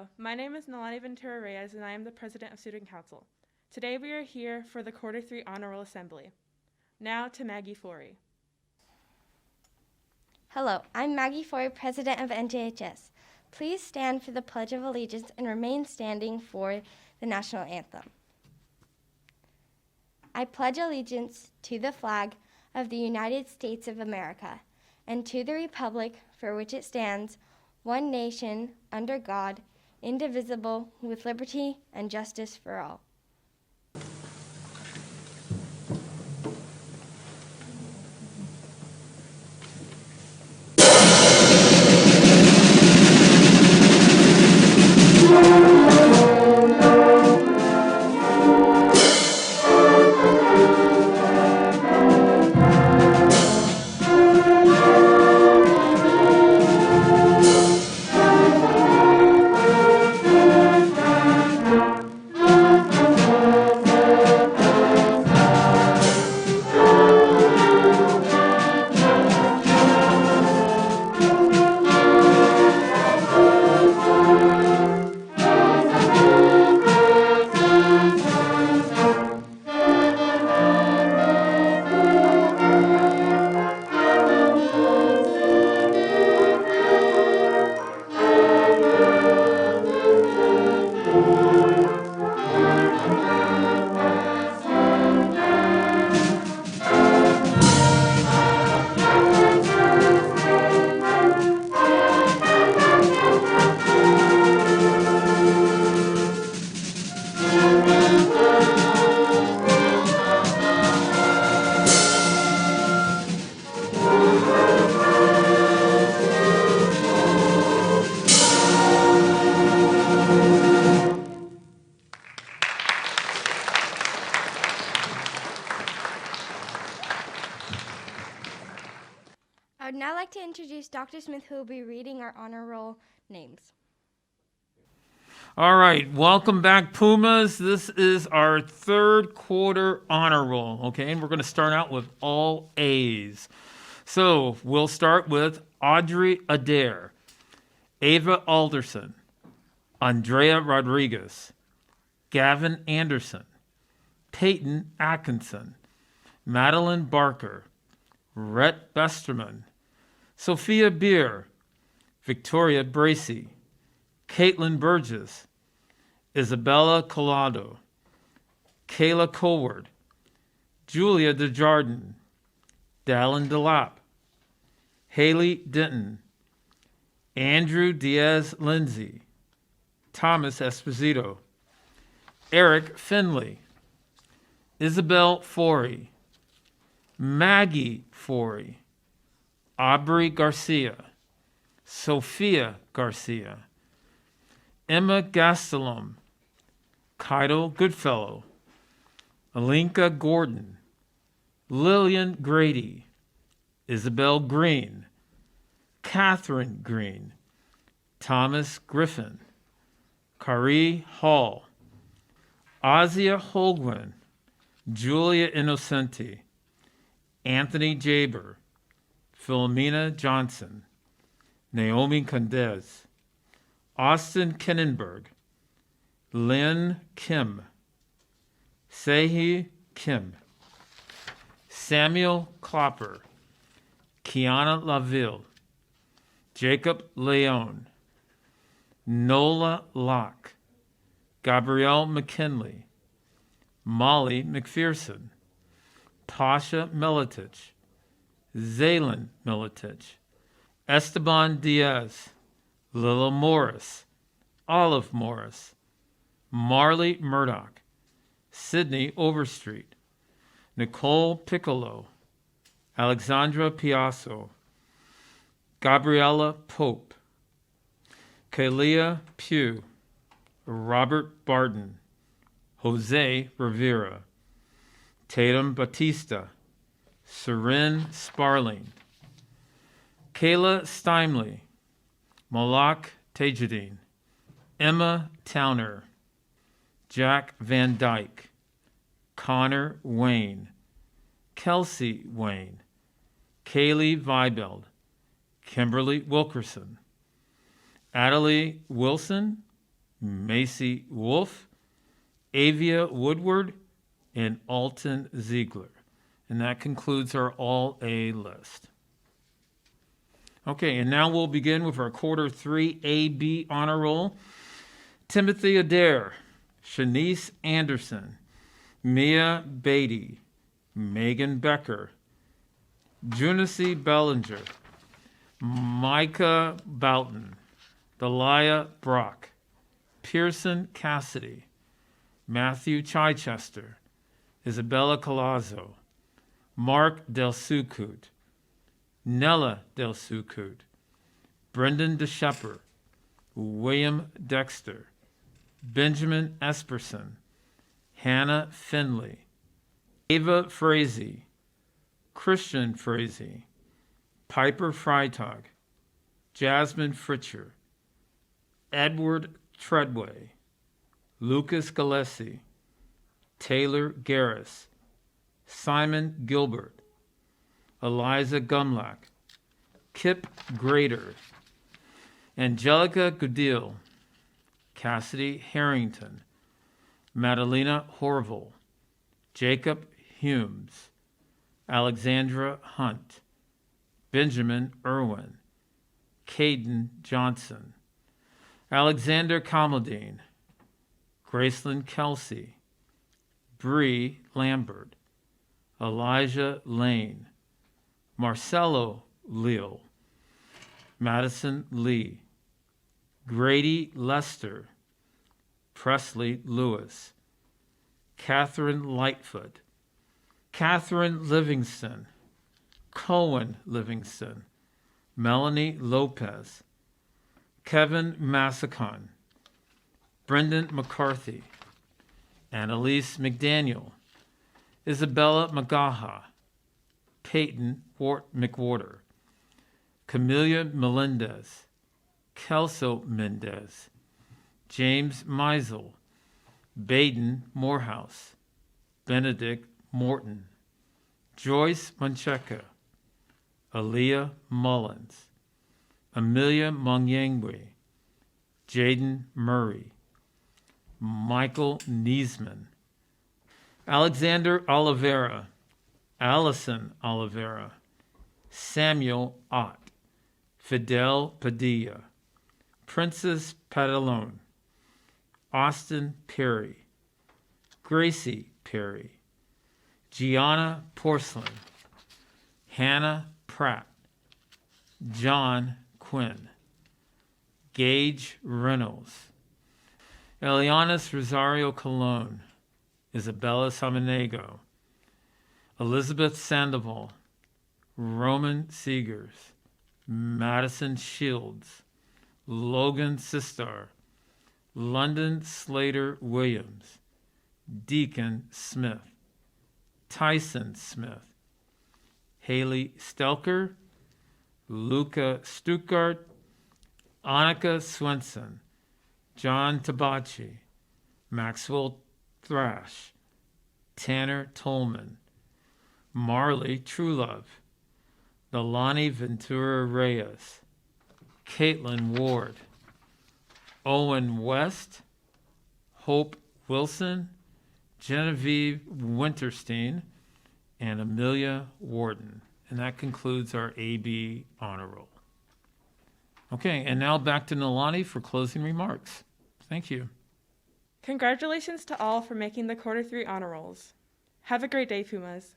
Hello, my name is Nalani Ventura Reyes and I am the President of Student Council. Today we are here for the Quarter 3 Honor Roll Assembly. Now to Maggie Forey. Hello, I'm Maggie Forey, President of NJHS. Please stand for the Pledge of Allegiance and remain standing for the National Anthem. I pledge allegiance to the flag of the United States of America and to the republic for which it stands, one nation, under God, indivisible, with liberty and justice for all. I would now like to introduce Dr. Smith, who will be reading our honor roll names. All right, welcome back, Pumas. This is our third quarter honor roll, okay? And we're going to start out with all A's. So we'll start with Audrey Adair, Ava Alderson, Andrea Rodriguez, Gavin Anderson, Peyton Atkinson, Madeline Barker, Rhett Besterman, Sophia Beer, Victoria Bracey, Caitlin Burgess, Isabella Collado, Kayla Colward, Julia Desjardins, Dallin Delap, Haley Denton, Andrew Diaz Lindsay, Thomas Esposito, Eric Finley, Isabel Forey, Maggie Forey, Aubrey Garcia, Sophia Garcia, Emma Gastelum, Kaido Goodfellow, Alinka Gordon, Lillian Grady, Isabel Green, Catherine Green, Thomas Griffin, Kari Hall, Azia Holguin, Julia Innocenti, Anthony Jaber, Philomena Johnson, Naomi Condez, Austin Kennenberg, Lynn Kim, Sehi Kim, Samuel Klopper, Kiana Laville, Jacob Leone, Nola Locke, Gabrielle McKinley, Molly McPherson, Tasha Militich, Zaylin Militich, Esteban Diaz, Lila Morris, Olive Morris, Marley Murdoch, Sydney Overstreet, Nicole Piccolo, Alexandra Piasso, Gabriella Pope, Kalia Pugh, Robert Barton, Jose Rivera, Tatum Batista, Seren Sparling, Kayla Steinley, Malak Tajuddin, Emma Towner, Jack Van Dyke, Connor Wayne, Kelsey Wayne, Kaylee Vibeld, Kimberly Wilkerson, Adelie Wilson, Macy Wolf, Avia Woodward, and Alton Ziegler. And that concludes our All A list. Okay, and now we'll begin with our Quarter 3 AB honor roll. Timothy Adair, Shanice Anderson, Mia Beatty, Megan Becker, Junice Bellinger, Micah Boughton, Delia Brock, Pearson Cassidy, Matthew Chichester, Isabella Colazzo, Mark Del Sucut, Nella Del Sucut, Brendan DeShepper, William Dexter, Benjamin Esperson, Hannah Finley, Ava Frazee, Christian Frazee, Piper Freitag, Jasmine Fritcher, Edward Treadway, Lucas Gillespie, Taylor Garris, Simon Gilbert, Eliza Gumlack, Kip Grader, Angelica Goodil, Cassidy Harrington, Madalena Horval, Jacob Humes, Alexandra Hunt, Benjamin Irwin, Caden Johnson, Alexander Kamaldine, Graceland Kelsey, Bree Lambert, Elijah Lane, Marcelo Leal, Madison Lee, Grady Lester, Presley Lewis, Catherine Lightfoot, Catherine Livingston, Cohen Livingston, Melanie Lopez, Kevin Massacon, Brendan McCarthy, Annalise McDaniel, Isabella Magaha, Peyton McWhorter, Camelia Melendez, Kelso Mendez, James Meisel, Baden Morehouse, Benedict Morton, Joyce Mancheca, Aaliyah Mullins, Amelia Mongyangwe, Jaden Murray, Michael Niesman, Alexander Oliveira, Allison Oliveira, Samuel Ott, Fidel Padilla, Princess Padalone, Austin Perry, Gracie Perry, Gianna Porcelain, Hannah Pratt, John Quinn, Gage Reynolds, Elianis Rosario Colon, Isabella Samanego, Elizabeth Sandoval, Roman Seegers, Madison Shields, Logan Sistar, London Slater Williams, Deacon Smith, Tyson Smith, Haley Stelker, Luca Stuttgart, Annika Swenson, John Tabachi, Maxwell Thrash, Tanner Tolman, Marley Truelove, Nalani Ventura Reyes, Caitlin Ward, Owen West, Hope Wilson, Genevieve Winterstein, and Amelia Warden. And that concludes our AB honor roll. Okay, and now back to Nalani for closing remarks. Thank you. Congratulations to all for making the Quarter 3 honor rolls. Have a great day, Pumas.